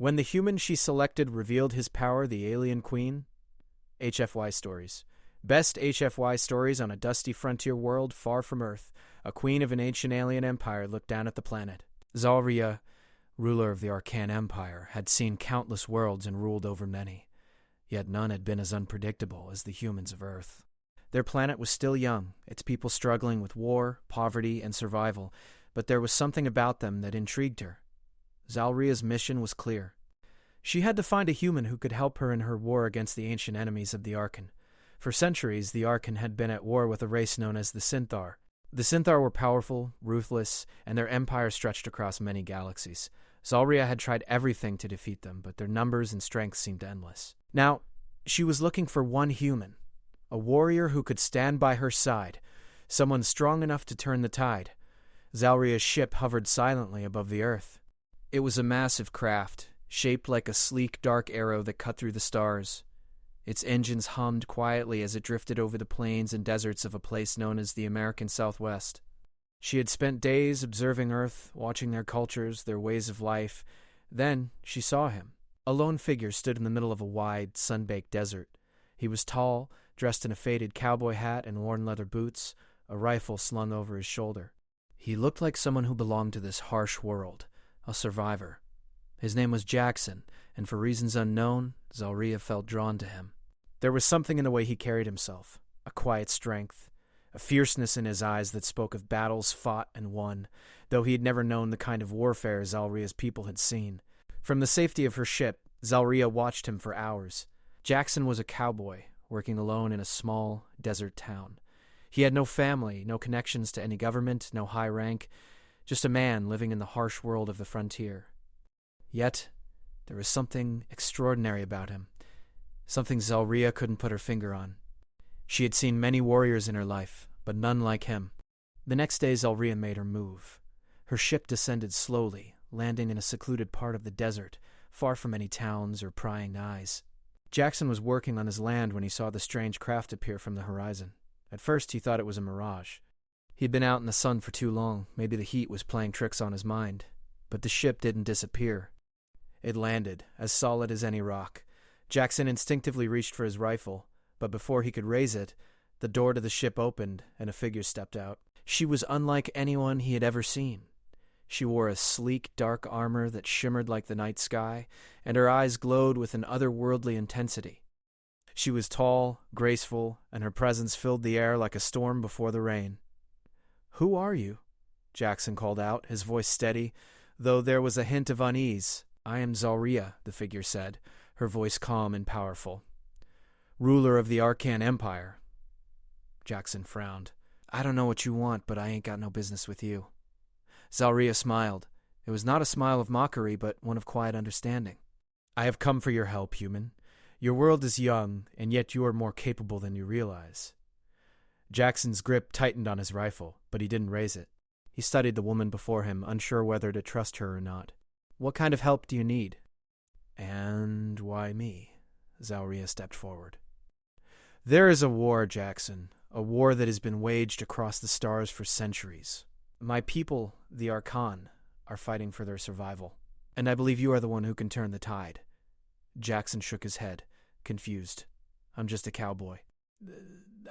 When the human she selected revealed his power, the alien queen. HFY Stories. Best HFY stories on a dusty frontier world far from Earth. A queen of an ancient alien empire looked down at the planet. Zalria, ruler of the Arcan Empire, had seen countless worlds and ruled over many. Yet none had been as unpredictable as the humans of Earth. Their planet was still young, its people struggling with war, poverty, and survival, but there was something about them that intrigued her. Zalria's mission was clear. She had to find a human who could help her in her war against the ancient enemies of the Arcan. For centuries, the Arcan had been at war with a race known as the Synthar. The Synthar were powerful, ruthless, and their empire stretched across many galaxies. Zalria had tried everything to defeat them, but their numbers and strength seemed endless. Now, she was looking for one human, a warrior who could stand by her side, someone strong enough to turn the tide. Zalria's ship hovered silently above the Earth. It was a massive craft, shaped like a sleek, dark arrow that cut through the stars. Its engines hummed quietly as it drifted over the plains and deserts of a place known as the American Southwest. She had spent days observing Earth, watching their cultures, their ways of life. Then she saw him. A lone figure stood in the middle of a wide, sun-baked desert. He was tall, dressed in a faded cowboy hat and worn leather boots, a rifle slung over his shoulder. He looked like someone who belonged to this harsh world, a survivor. His name was Jackson, and for reasons unknown, Zalria felt drawn to him. There was something in the way he carried himself, a quiet strength, a fierceness in his eyes that spoke of battles fought and won, though he had never known the kind of warfare Zalria's people had seen. From the safety of her ship, Zalria watched him for hours. Jackson was a cowboy, working alone in a small, desert town. He had no family, no connections to any government, no high rank, just a man living in the harsh world of the frontier. Yet, there was something extraordinary about him, something Zalria couldn't put her finger on. She had seen many warriors in her life, but none like him. The next day, Zalria made her move. Her ship descended slowly, landing in a secluded part of the desert, far from any towns or prying eyes. Jackson was working on his land when he saw the strange craft appear from the horizon. At first, he thought it was a mirage. He'd been out in the sun for too long. Maybe the heat was playing tricks on his mind. But the ship didn't disappear. It landed, as solid as any rock. Jackson instinctively reached for his rifle, but before he could raise it, the door to the ship opened and a figure stepped out. She was unlike anyone he had ever seen. She wore a sleek, dark armor that shimmered like the night sky, and her eyes glowed with an otherworldly intensity. She was tall, graceful, and her presence filled the air like a storm before the rain. "Who are you?" Jackson called out, his voice steady, though there was a hint of unease. "I am Zalria," the figure said, her voice calm and powerful. "Ruler of the Arcan Empire." Jackson frowned. "I don't know what you want, but I ain't got no business with you." Zalria smiled. It was not a smile of mockery, but one of quiet understanding. "I have come for your help, human. Your world is young, and yet you are more capable than you realize." Jackson's grip tightened on his rifle, but he didn't raise it. He studied the woman before him, unsure whether to trust her or not. "What kind of help do you need?" "And why me?" Zalria stepped forward. "There is a war, Jackson, a war that has been waged across the stars for centuries. My people, the Arcan, are fighting for their survival, and I believe you are the one who can turn the tide." Jackson shook his head, confused. "I'm just a cowboy."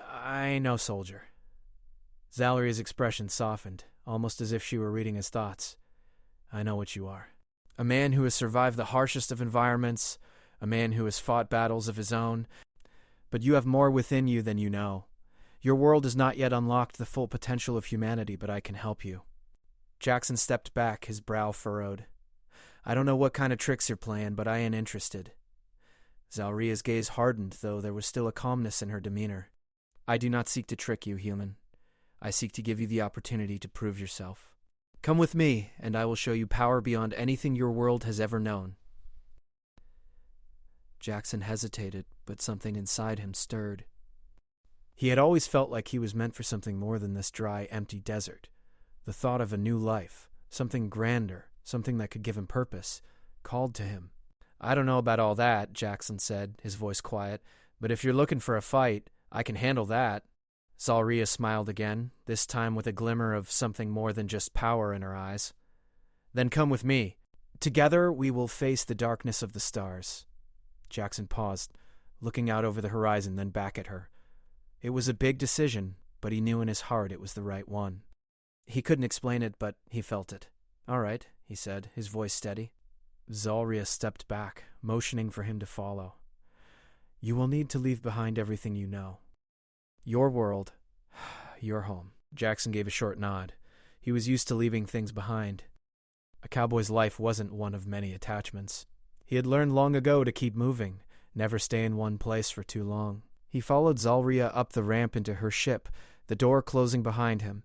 "I know, soldier." Zalria's expression softened, almost as if she were reading his thoughts. "I know what you are. A man who has survived the harshest of environments, a man who has fought battles of his own, but you have more within you than you know. Your world has not yet unlocked the full potential of humanity, but I can help you." Jackson stepped back, his brow furrowed. "I don't know what kind of tricks you're playing, but I ain't interested." Zalria's gaze hardened, though there was still a calmness in her demeanor. "I do not seek to trick you, human. I seek to give you the opportunity to prove yourself. Come with me, and I will show you power beyond anything your world has ever known." Jackson hesitated, but something inside him stirred. He had always felt like he was meant for something more than this dry, empty desert. The thought of a new life, something grander, something that could give him purpose, called to him. "I don't know about all that," Jackson said, his voice quiet, "but if you're looking for a fight, I can handle that." Zalria smiled again, this time with a glimmer of something more than just power in her eyes. "Then come with me." Together we will face the darkness of the stars. Jackson paused, looking out over the horizon, then back at her. It was a big decision, but he knew in his heart it was the right one. He couldn't explain it, but he felt it. "All right," he said, his voice steady. Zalria stepped back, motioning for him to follow. "You will need to leave behind everything you know. Your world, your home." Jackson gave a short nod. He was used to leaving things behind. A cowboy's life wasn't one of many attachments. He had learned long ago to keep moving, never stay in one place for too long. He followed Zalria up the ramp into her ship, the door closing behind him.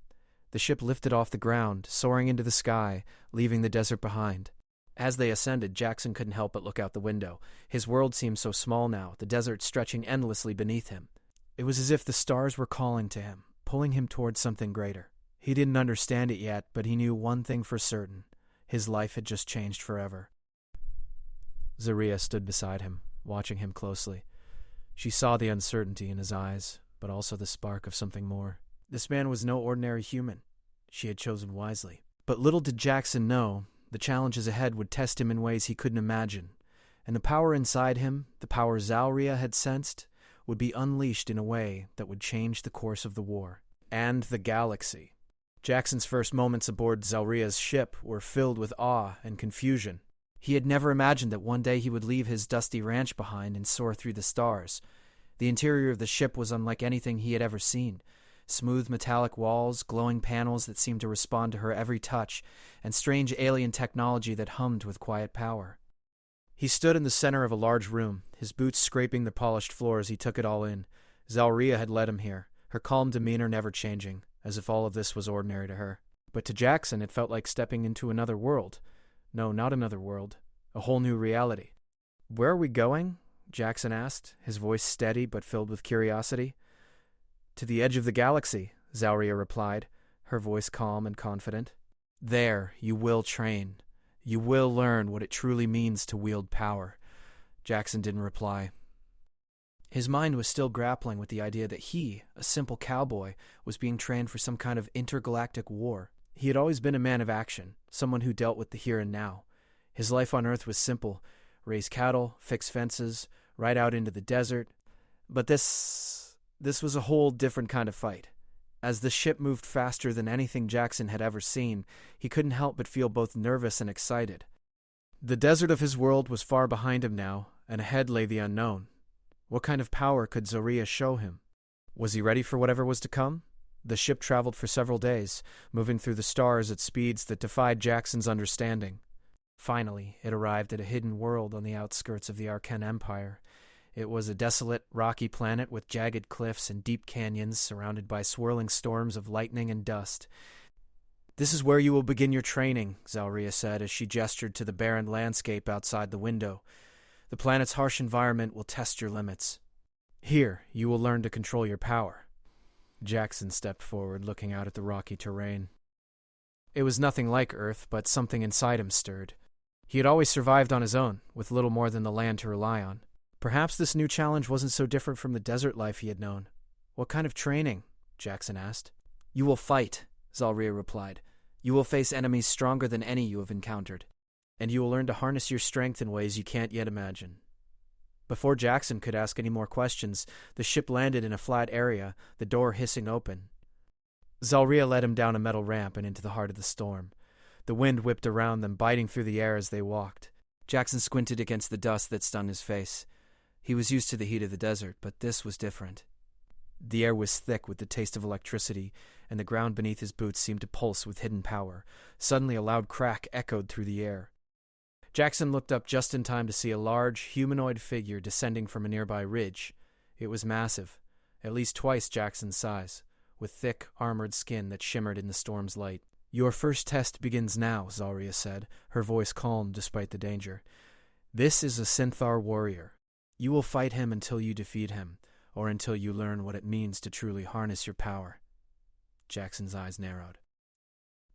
The ship lifted off the ground, soaring into the sky, leaving the desert behind. As they ascended, Jackson couldn't help but look out the window. His world seemed so small now, the desert stretching endlessly beneath him. It was as if the stars were calling to him, pulling him towards something greater. He didn't understand it yet, but he knew one thing for certain. His life had just changed forever. Zaria stood beside him, watching him closely. She saw the uncertainty in his eyes, but also the spark of something more. This man was no ordinary human. She had chosen wisely. But little did Jackson know, the challenges ahead would test him in ways he couldn't imagine. And the power inside him, the power Zalria had sensed, would be unleashed in a way that would change the course of the war. And the galaxy. Jackson's first moments aboard Zalria's ship were filled with awe and confusion. He had never imagined that one day he would leave his dusty ranch behind and soar through the stars. The interior of the ship was unlike anything he had ever seen. Smooth metallic walls, glowing panels that seemed to respond to her every touch, and strange alien technology that hummed with quiet power. He stood in the center of a large room, his boots scraping the polished floor as he took it all in. Zalria had led him here, her calm demeanor never changing, as if all of this was ordinary to her. But to Jackson it felt like stepping into another world. No, not another world. A whole new reality. "Where are we going?" Jackson asked, his voice steady but filled with curiosity. "To the edge of the galaxy," Zalria replied, her voice calm and confident. "There, you will train. You will learn what it truly means to wield power." Jackson didn't reply. His mind was still grappling with the idea that he, a simple cowboy, was being trained for some kind of intergalactic war. He had always been a man of action, someone who dealt with the here and now. His life on Earth was simple: raise cattle, fix fences, ride out into the desert. But this was a whole different kind of fight. As the ship moved faster than anything Jackson had ever seen, he couldn't help but feel both nervous and excited. The desert of his world was far behind him now, and ahead lay the unknown. What kind of power could Zalria show him? Was he ready for whatever was to come? The ship traveled for several days, moving through the stars at speeds that defied Jackson's understanding. Finally, it arrived at a hidden world on the outskirts of the Arcan Empire. It was a desolate, rocky planet with jagged cliffs and deep canyons surrounded by swirling storms of lightning and dust. "This is where you will begin your training," Zalria said as she gestured to the barren landscape outside the window. "The planet's harsh environment will test your limits. Here, you will learn to control your power." Jackson stepped forward, looking out at the rocky terrain. It was nothing like Earth, but something inside him stirred. He had always survived on his own, with little more than the land to rely on. Perhaps this new challenge wasn't so different from the desert life he had known. "What kind of training?" Jackson asked. "You will fight," Zalria replied. "You will face enemies stronger than any you have encountered, and you will learn to harness your strength in ways you can't yet imagine." Before Jackson could ask any more questions, the ship landed in a flat area, the door hissing open. Zalria led him down a metal ramp and into the heart of the storm. The wind whipped around them, biting through the air as they walked. Jackson squinted against the dust that stung his face. He was used to the heat of the desert, but this was different. The air was thick with the taste of electricity, and the ground beneath his boots seemed to pulse with hidden power. Suddenly a loud crack echoed through the air. Jackson looked up just in time to see a large, humanoid figure descending from a nearby ridge. It was massive, at least twice Jackson's size, with thick, armored skin that shimmered in the storm's light. "Your first test begins now," Zalria said, her voice calm despite the danger. "This is a Synthar warrior. You will fight him until you defeat him, or until you learn what it means to truly harness your power." Jackson's eyes narrowed.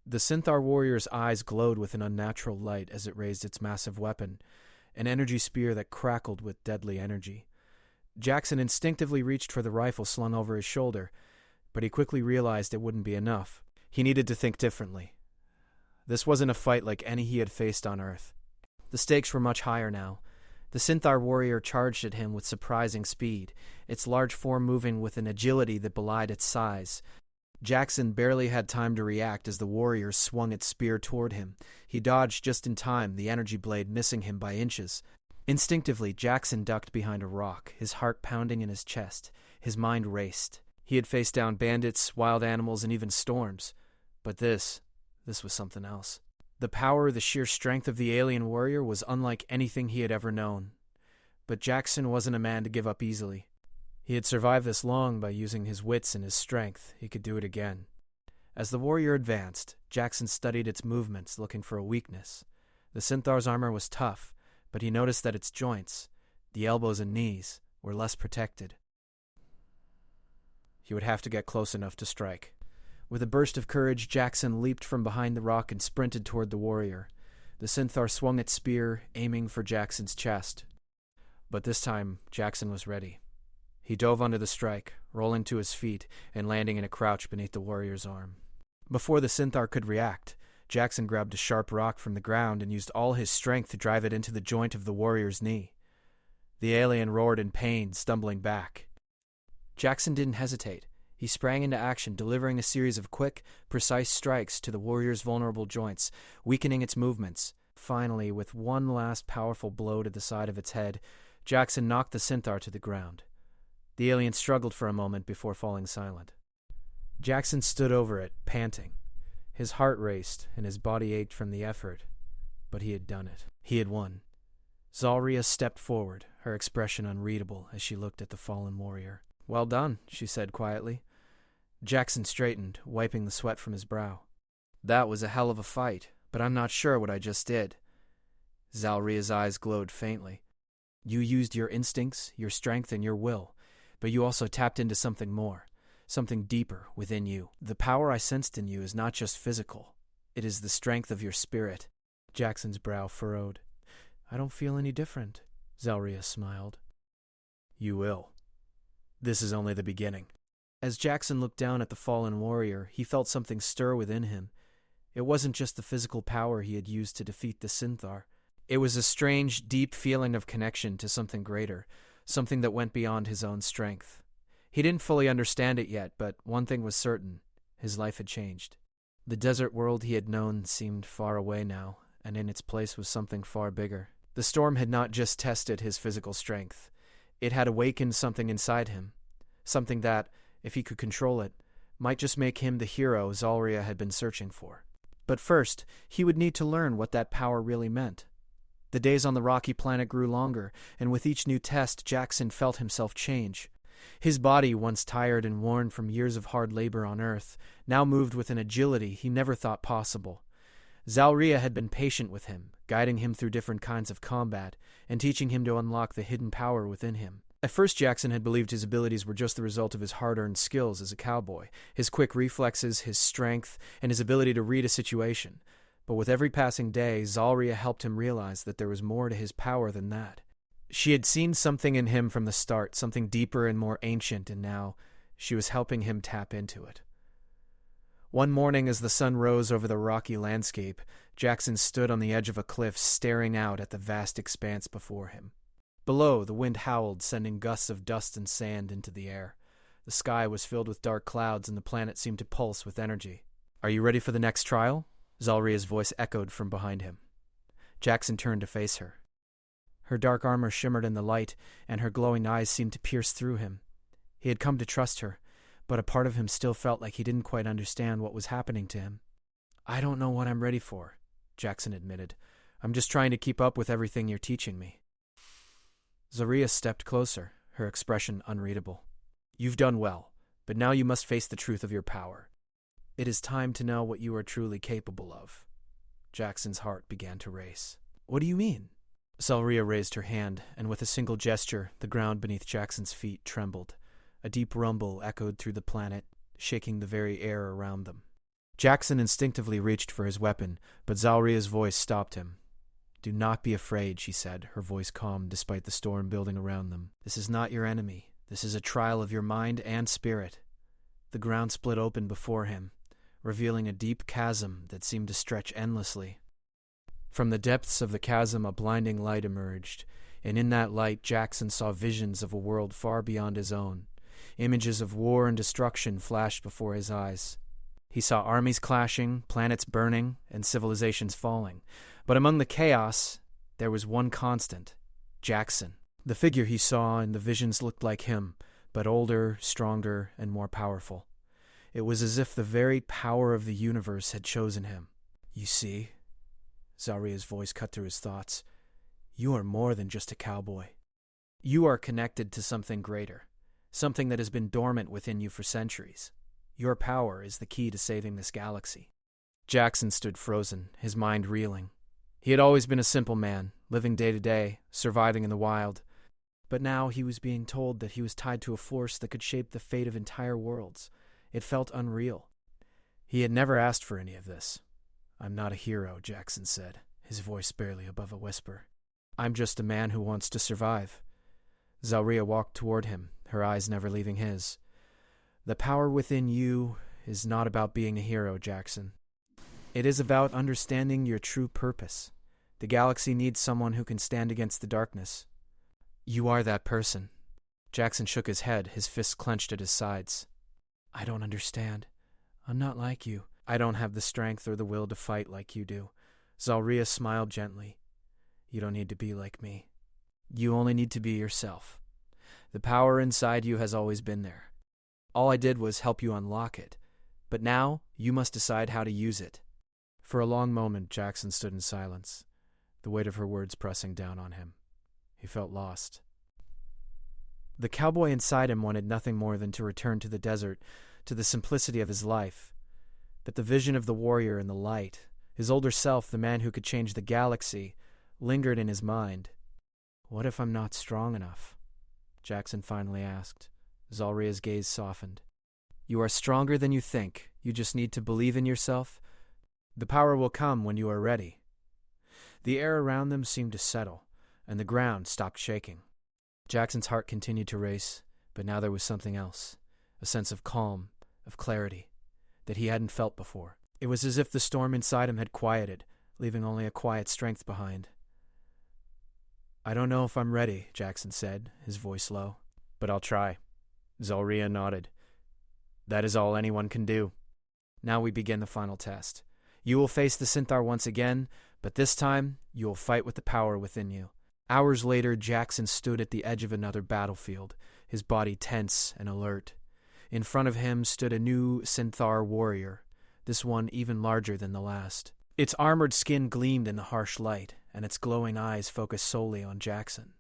The Synthar warrior's eyes glowed with an unnatural light as it raised its massive weapon, an energy spear that crackled with deadly energy. Jackson instinctively reached for the rifle slung over his shoulder, but he quickly realized it wouldn't be enough. He needed to think differently. This wasn't a fight like any he had faced on Earth. The stakes were much higher now. The Synthar warrior charged at him with surprising speed, its large form moving with an agility that belied its size. Jackson barely had time to react as the warrior swung its spear toward him. He dodged just in time, the energy blade missing him by inches. Instinctively, Jackson ducked behind a rock, his heart pounding in his chest. His mind raced. He had faced down bandits, wild animals, and even storms. But this was something else. The power, the sheer strength of the alien warrior was unlike anything he had ever known. But Jackson wasn't a man to give up easily. He had survived this long by using his wits and his strength. He could do it again. As the warrior advanced, Jackson studied its movements, looking for a weakness. The Synthar's armor was tough, but he noticed that its joints, the elbows and knees, were less protected. He would have to get close enough to strike. With a burst of courage, Jackson leaped from behind the rock and sprinted toward the warrior. The Synthar swung its spear, aiming for Jackson's chest. But this time, Jackson was ready. He dove under the strike, rolling to his feet and landing in a crouch beneath the warrior's arm. Before the Synthar could react, Jackson grabbed a sharp rock from the ground and used all his strength to drive it into the joint of the warrior's knee. The alien roared in pain, stumbling back. Jackson didn't hesitate. He sprang into action, delivering a series of quick, precise strikes to the warrior's vulnerable joints, weakening its movements. Finally, with one last powerful blow to the side of its head, Jackson knocked the Synthar to the ground. The alien struggled for a moment before falling silent. Jackson stood over it, panting. His heart raced, and his body ached from the effort. But he had done it. He had won. Zalria stepped forward, her expression unreadable as she looked at the fallen warrior. "Well done," she said quietly. Jackson straightened, wiping the sweat from his brow. "That was a hell of a fight, but I'm not sure what I just did." Zalria's eyes glowed faintly. "You used your instincts, your strength, and your will. But you also tapped into something more, something deeper within you. The power I sensed in you is not just physical. It is the strength of your spirit." Jackson's brow furrowed. "I don't feel any different," Zalria smiled. "You will. This is only the beginning." As Jackson looked down at the fallen warrior, he felt something stir within him. It wasn't just the physical power he had used to defeat the Synthar. It was a strange, deep feeling of connection to something greater, something that went beyond his own strength. He didn't fully understand it yet, but one thing was certain. His life had changed. The desert world he had known seemed far away now, and in its place was something far bigger. The storm had not just tested his physical strength. It had awakened something inside him, something that, if he could control it, might just make him the hero Zalria had been searching for. But first, he would need to learn what that power really meant. The days on the rocky planet grew longer, and with each new test, Jackson felt himself change. His body, once tired and worn from years of hard labor on Earth, now moved with an agility he never thought possible. Zalria had been patient with him, guiding him through different kinds of combat, and teaching him to unlock the hidden power within him. At first, Jackson had believed his abilities were just the result of his hard-earned skills as a cowboy, his quick reflexes, his strength, and his ability to read a situation. But with every passing day, Zalria helped him realize that there was more to his power than that. She had seen something in him from the start, something deeper and more ancient, and now she was helping him tap into it. One morning, as the sun rose over the rocky landscape, Jackson stood on the edge of a cliff, staring out at the vast expanse before him. Below, the wind howled, sending gusts of dust and sand into the air. The sky was filled with dark clouds, and the planet seemed to pulse with energy. "Are you ready for the next trial?" Zalria's voice echoed from behind him. Jackson turned to face her. Her dark armor shimmered in the light, and her glowing eyes seemed to pierce through him. He had come to trust her, but a part of him still felt like he didn't quite understand what was happening to him. "I don't know what I'm ready for," Jackson admitted. "I'm just trying to keep up with everything you're teaching me." Zalria stepped closer, her expression unreadable. "You've done well, but now you must face the truth of your power. It is time to know what you are truly capable of." Jackson's heart began to race. "What do you mean?" Zalria raised her hand, and with a single gesture, the ground beneath Jackson's feet trembled. A deep rumble echoed through the planet, shaking the very air around them. Jackson instinctively reached for his weapon, but Zalria's voice stopped him. "Do not be afraid," she said, her voice calm despite the storm building around them. "This is not your enemy. This is a trial of your mind and spirit." The ground split open before him, revealing a deep chasm that seemed to stretch endlessly. From the depths of the chasm a blinding light emerged, and in that light Jackson saw visions of a world far beyond his own. Images of war and destruction flashed before his eyes. He saw armies clashing, planets burning, and civilizations falling. But among the chaos, there was one constant: Jackson. The figure he saw in the visions looked like him, but older, stronger, and more powerful. It was as if the very power of the universe had chosen him. "You see," Zaria's voice cut through his thoughts, "you are more than just a cowboy. You are connected to something greater, something that has been dormant within you for centuries. Your power is the key to saving this galaxy." Jackson stood frozen, his mind reeling. He had always been a simple man, living day to day, surviving in the wild. But now he was being told that he was tied to a force that could shape the fate of entire worlds. It felt unreal. He had never asked for any of this. "I'm not a hero," Jackson said, his voice barely above a whisper. "I'm just a man who wants to survive." Zaria walked toward him, her eyes never leaving his. "The power within you is not about being a hero, Jackson. It is about understanding your true purpose. The galaxy needs someone who can stand against the darkness. You are that person." Jackson shook his head, his fists clenched at his sides. "I don't understand. I'm not like you. I don't have the strength or the will to fight like you do." Zalria smiled gently. "You don't need to be like me. You only need to be yourself. The power inside you has always been there. All I did was help you unlock it. But now, you must decide how to use it." For a long moment, Jackson stood in silence, the weight of her words pressing down on him. He felt lost. The cowboy inside him wanted nothing more than to return to the desert, to the simplicity of his life. But the vision of the warrior in the light, his older self, the man who could change the galaxy, lingered in his mind. "What if I'm not strong enough?" Jackson finally asked. Zalria's gaze softened. "You are stronger than you think. You just need to believe in yourself. The power will come when you are ready." The air around them seemed to settle, and the ground stopped shaking. Jackson's heart continued to race, but now there was something else, a sense of calm, of clarity, that he hadn't felt before. It was as if the storm inside him had quieted, leaving only a quiet strength behind. "I don't know if I'm ready," Jackson said, his voice low, "but I'll try." Zalria nodded. "That is all anyone can do." "Now we begin the final test. You will face the Synthar once again, but this time you will fight with the power within you." Hours later, Jackson stood at the edge of another battlefield, his body tense and alert. In front of him stood a new Synthar warrior, this one even larger than the last. Its armored skin gleamed in the harsh light, and its glowing eyes focused solely on Jackson.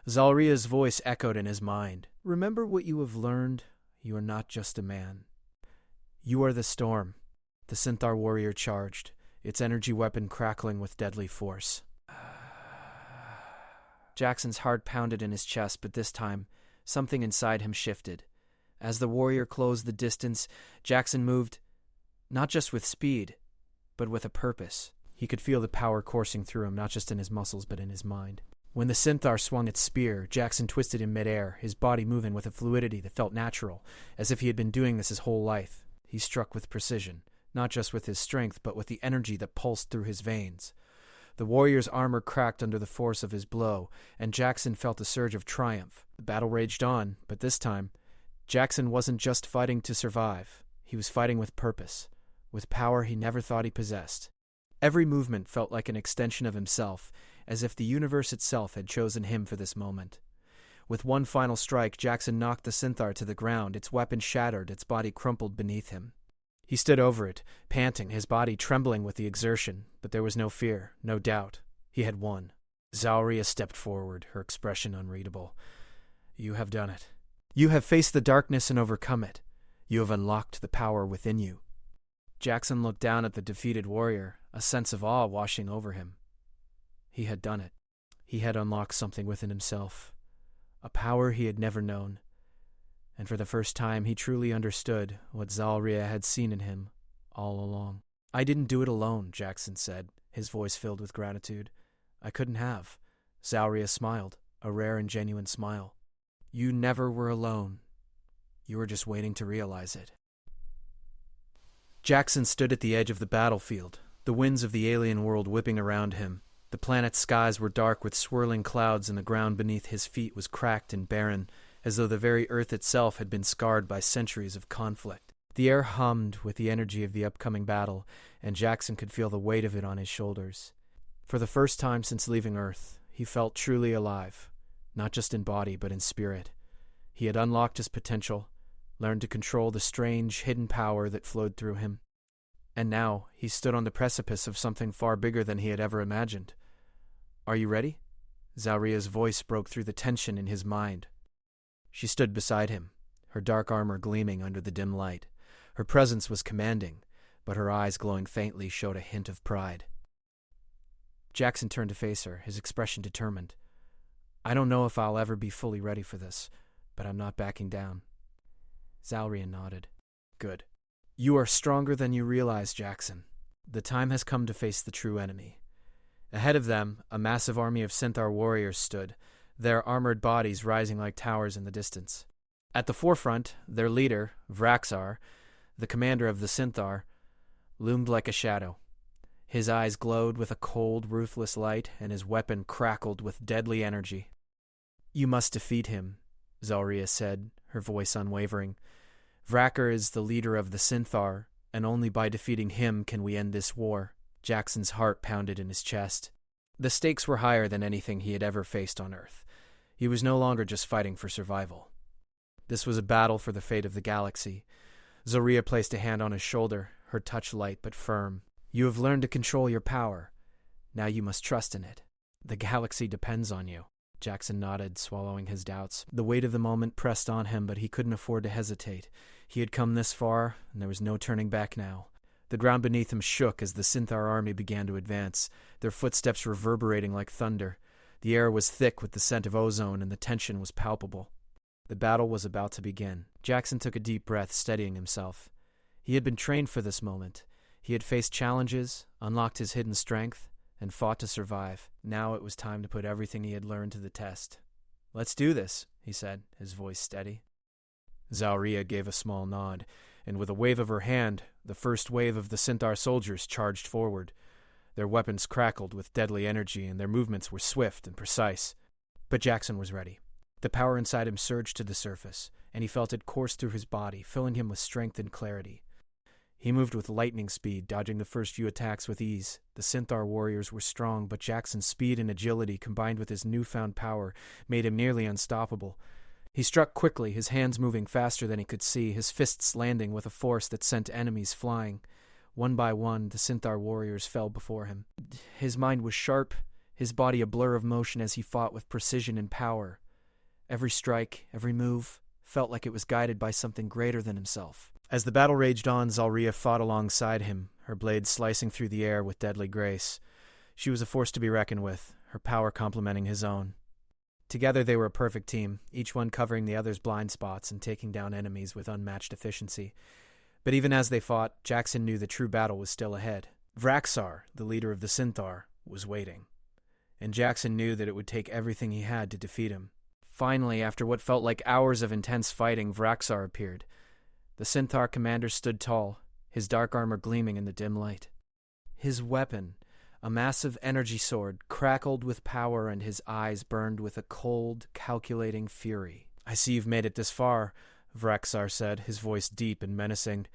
Zalria's voice echoed in his mind. "Remember what you have learned. You are not just a man. You are the storm." The Synthar warrior charged, its energy weapon crackling with deadly force. Jackson's heart pounded in his chest, but this time, something inside him shifted. As the warrior closed the distance, Jackson moved, not just with speed, but with a purpose. He could feel the power coursing through him, not just in his muscles, but in his mind. When the Synthar swung its spear, Jackson twisted in midair, his body moving with a fluidity that felt natural, as if he had been doing this his whole life. He struck with precision, not just with his strength, but with the energy that pulsed through his veins. The warrior's armor cracked under the force of his blow, and Jackson felt a surge of triumph. The battle raged on, but this time, Jackson wasn't just fighting to survive. He was fighting with purpose, with power he never thought he possessed. Every movement felt like an extension of himself, as if the universe itself had chosen him for this moment. With one final strike, Jackson knocked the Synthar to the ground, its weapon shattered, its body crumpled beneath him. He stood over it, panting, his body trembling with the exertion, but there was no fear, no doubt. He had won. Zalria stepped forward, her expression unreadable. "You have done it. You have faced the darkness and overcome it. You have unlocked the power within you." Jackson looked down at the defeated warrior, a sense of awe washing over him. He had done it. He had unlocked something within himself, a power he had never known. And for the first time he truly understood what Zalria had seen in him all along. "I didn't do it alone," Jackson said, his voice filled with gratitude. "I couldn't have." Zalria smiled, a rare and genuine smile. "You never were alone. You were just waiting to realize it." Jackson stood at the edge of the battlefield. The the winds of the alien world whipping around him. The planet's skies were dark with swirling clouds, and the ground beneath his feet was cracked and barren, as though the very earth itself had been scarred by centuries of conflict. The air hummed with the energy of the upcoming battle, and Jackson could feel the weight of it on his shoulders. For the first time since leaving Earth, he felt truly alive, not just in body but in spirit. He had unlocked his potential, learned to control the strange, hidden power that flowed through him. And now he stood on the precipice of something far bigger than he had ever imagined. "Are you ready?" Zauria's voice broke through the tension in his mind. She stood beside him, her dark armor gleaming under the dim light. Her presence was commanding, but her eyes glowing faintly showed a hint of pride. Jackson turned to face her, his expression determined. "I don't know if I'll ever be fully ready for this, but I'm not backing down." Zauria nodded. "Good. You are stronger than you realize, Jackson. The time has come to face the true enemy." Ahead of them, a massive army of Centaur warriors stood, their armored bodies rising like towers in the distance. At the forefront, their leader, Vraxar, the commander of the Centaur, loomed like a shadow. His eyes glowed with a cold, ruthless light, and his weapon crackled with deadly energy. "You must defeat him," Zauria said, her voice unwavering. "Vraxar is the leader of the Centaur, and only by defeating him can we end this war." Jackson's heart pounded in his chest. The stakes were higher than anything he had ever faced on Earth. He was no longer just fighting for survival. This was a battle for the fate of the galaxy. Zauria placed a hand on his shoulder, her touch light but firm. "You have learned to control your power. Now you must trust in it. The galaxy depends on you." Jackson nodded, swallowing his doubts. The weight of the moment pressed on him, but he couldn't afford to hesitate. He had come this far, and there was no turning back now. The ground beneath him shook as the Centaur army began to advance, their footsteps reverberating like thunder. The air was thick with the scent of ozone, and the tension was palpable. The battle was about to begin. Jackson took a deep breath, steadying himself. He had been trained for this moment. He had faced challenges, unlocked his hidden strength, and fought to survive. Now it was time to put everything he had learned to the test. "Let's do this," he said, his voice steady. Zauria gave a small nod, and with a wave of her hand, the first wave of the Centaur soldiers charged forward. Their weapons crackled with deadly energy, and their movements were swift and precise. But Jackson was ready. The power inside him surged to the surface, and he felt it course through his body, filling him with strength and clarity. He moved with lightning speed, dodging the first few attacks with ease. The Centaur warriors were strong, but Jackson's speed and agility, combined with his newfound power, made him nearly unstoppable. He struck quickly, his hands moving faster than he could see, his fists landing with a force that sent enemies flying. One by one, the Centaur warriors fell before him. His mind was sharp, his body a blur of motion as he fought with precision and power. Every strike, every move, felt like it was guided by something greater than himself. As the battle raged on, Zauria fought alongside him, her blades slicing through the air with deadly grace. She was a force to be reckoned with, her power complementing his own. Together they were a perfect team, each one covering the other's blind spots and taking down enemies with unmatched efficiency. But even as they fought, Jackson knew the true battle was still ahead. Vraxar, the leader of the Centaur, was waiting. And Jackson knew that it would take everything he had to defeat him. Finally, after what felt like hours of intense fighting, Vraxar appeared. The Centaur commander stood tall, his dark armor gleaming in the dim light. His weapon, a massive energy sword, crackled with power, and his eyes burned with a cold, calculating fury. "I see you've made it this far," Vraxar said, his voice deep and menacing.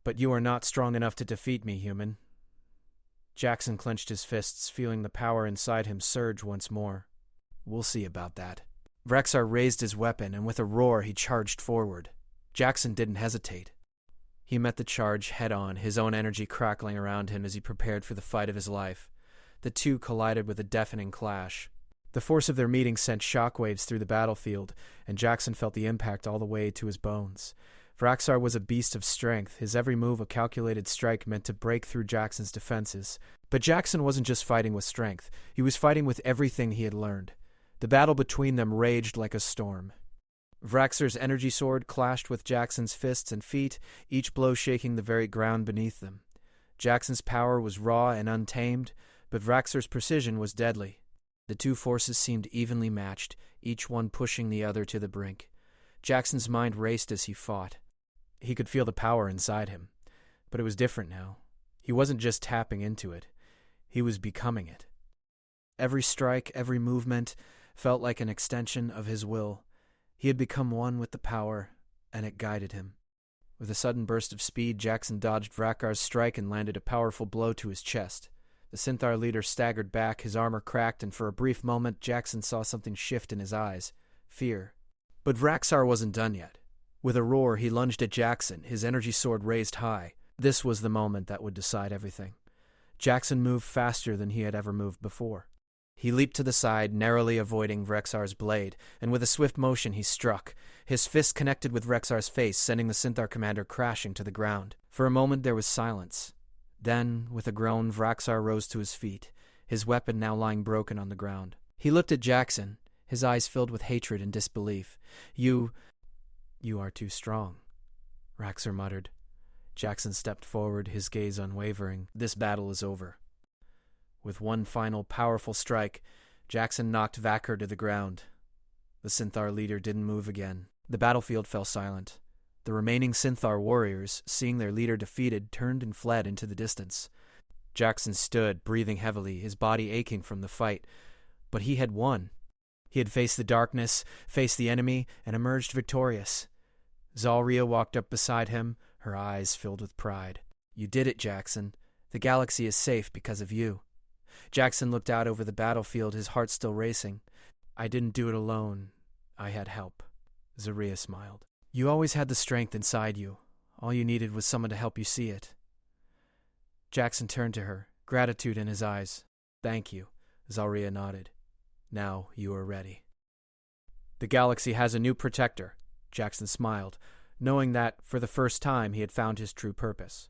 "But you are not strong enough to defeat me, human." Jackson clenched his fists, feeling the power inside him surge once more. "We'll see about that." Vraxar raised his weapon, and with a roar he charged forward. Jackson didn't hesitate. He met the charge head-on, his own energy crackling around him as he prepared for the fight of his life. The two collided with a deafening clash. The force of their meeting sent shockwaves through the battlefield, and Jackson felt the impact all the way to his bones. Vraxar was a beast of strength, his every move a calculated strike meant to break through Jackson's defenses. But Jackson wasn't just fighting with strength, he was fighting with everything he had learned. The battle between them raged like a storm. Vraxar's energy sword clashed with Jackson's fists and feet, each blow shaking the very ground beneath them. Jackson's power was raw and untamed, but Vraxar's precision was deadly. The two forces seemed evenly matched, each one pushing the other to the brink. Jackson's mind raced as he fought. He could feel the power inside him. But it was different now. He wasn't just tapping into it, he was becoming it. Every strike, every movement felt like an extension of his will. He had become one with the power, and it guided him. With a sudden burst of speed, Jackson dodged Vrakar's strike and landed a powerful blow to his chest. The Synthar leader staggered back, his armor cracked, and for a brief moment Jackson saw something shift in his eyes. Fear. But Vraksar wasn't done yet. With a roar, he lunged at Jackson, his energy sword raised high. This was the moment that would decide everything. Jackson moved faster than he had ever moved before. He leaped to the side, narrowly avoiding Vraksar's blade, and with a swift motion he struck. His fist connected with Vraksar's face, sending the Synthar commander crashing to the ground. For a moment there was silence. Then, with a groan, Vraksar rose to his feet, his weapon now lying broken on the ground. He looked at Jackson, his eyes filled with hatred and disbelief. You are too strong, Vraksar muttered. Jackson stepped forward, his gaze unwavering. This battle is over. With one final powerful strike, Jackson knocked Vakar to the ground. The Synthar leader didn't move again. The battlefield fell silent. The remaining Synthar warriors, seeing their leader defeated, turned and fled into the distance. Jackson stood, breathing heavily, his body aching from the fight. But he had won. He had faced the darkness, faced the enemy, and emerged victorious. Zalria walked up beside him, her eyes filled with pride. You did it, Jackson. The galaxy is safe because of you. Jackson looked out over the battlefield, his heart still racing. I didn't do it alone. I had help. Zaria smiled. You always had the strength inside you. All you needed was someone to help you see it. Jackson turned to her, gratitude in his eyes. Thank you, Zalria nodded. Now you are ready. The galaxy has a new protector, Jackson smiled, knowing that, for the first time, he had found his true purpose.